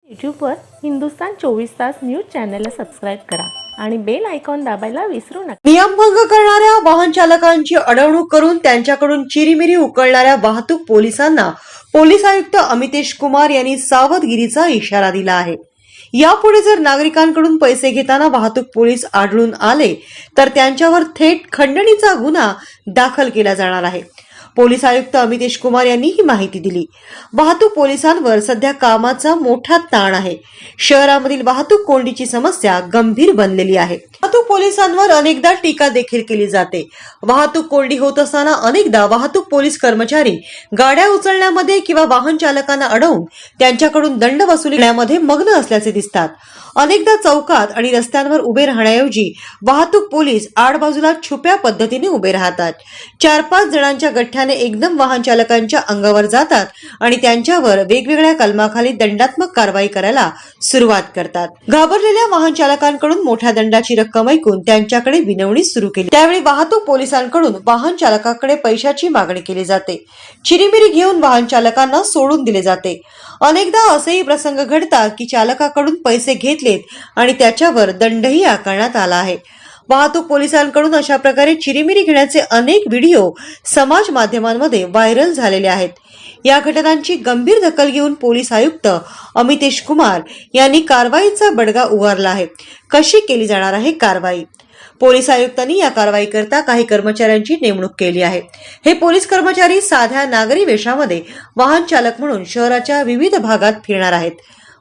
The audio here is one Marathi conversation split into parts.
यूट्यूबवर हिंदुस्तान 24 तास न्यूज चॅनलला सबस्क्राईब करा आणि बेल आयकॉन दाबायला विसरू नका। नियमभंग करणाऱ्या वाहन चालकांची अडवणूक करून त्यांच्याकडून चिरीमिरी उकळणाऱ्या वाहतूक पोलिसांना पोलीस आयुक्त अमितेश कुमार यांनी सावधगिरीचा इशारा दिला आहे। यापुढे जर नागरिकांकडून पैसे घेताना वाहतूक पोलीस आढळून आले तर त्यांच्यावर थेट खंडणीचा गुन्हा दाखल केला जाणार आहे। पोलीस आयुक्त अमितेश कुमार यांनी ही माहिती दिली। वाहतूक पोलिसांवर सध्या कामाचा मोठा ताण आहे। शहरामधील वाहतूक कोंडीची समस्या गंभीर बनलेली आहे। वाहतूक पोलिसांवर अनेकदा टीका देखील केली जाते। वाहतूक कोंडी होत असताना अनेकदा वाहतूक पोलीस कर्मचारी गाड्या उचलण्यामध्ये किंवा वाहन चालकांना अडवून त्यांच्याकडून दंड वसुलीमध्ये मग्न असल्याचे दिसतात। अनेकदा चौकात आणि रस्त्यांवर उभे राहण्याऐवजी वाहतूक पोलीस आडबाजूला छुप्या पद्धतीने उभे राहतात। 4-5 जणांच्या गठ्ठ्याने एकदम वाहन चालकांच्या अंगावर जातात आणि त्यांच्यावर वेगवेगळ्या कलमाखाली दंडात्मक कारवाई करायला सुरुवात करतात। घाबरलेल्या वाहन चालकांकडून मोठ्या दंडाची रक्कम ऐकून त्यांच्याकडे विनवणी सुरू केली। त्यावेळी वाहतूक पोलिसांकडून वाहन चालकाकडे पैशाची मागणी केली जाते। चिरीमिरी घेऊन वाहन चालकांना सोडून दिले जाते। अनेकदा असेही प्रसंग घडतात की चालकाकडून पैसे घेतलेत आणि त्याच्यावर दंडही आकारण्यात आला आहे। वाहतूक पोलिसांकडून अशा प्रकारे चिरीमिरी घेण्याचे अनेक व्हिडिओ समाज माध्यमांमध्ये व्हायरल झालेले आहेत। या घटनांची गंभीर दखल घेऊन पोलीस आयुक्त अमितेश कुमार यांनी कारवाईचा बडगा उगारला आहे। कशी केली जाणार आहे कारवाई? पोलीस आयुक्तांनी या कारवाई करता काही कर्मचाऱ्यांची नेमणूक केली आहे। हे पोलीस कर्मचारी साध्या नागरी वेशामध्ये वाहन चालक म्हणून शहराच्या विविध भागात फिरणार आहेत।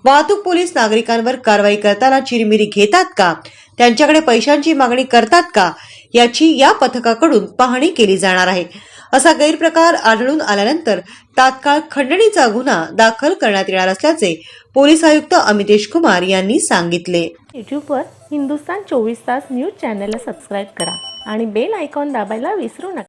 वाहतूक पोलीस नागरिकांवर कारवाई करताना चिरमिरी घेतात का, त्यांच्याकडे पैशांची मागणी करतात का, याची या पथकाकडून पाहणी केली जाणार आहे। असा गैरप्रकार आढळून आल्यानंतर तात्काळ खंडणीचा गुन्हा दाखल करण्यात येणार असल्याचे पोलीस आयुक्त अमितेश कुमार यांनी सांगितले। यूट्यूबवर हिंदुस्तान 24 तास न्यूज चॅनलला सबस्क्राईब करा आणि बेल आयकॉन दाबायला विसरू नका।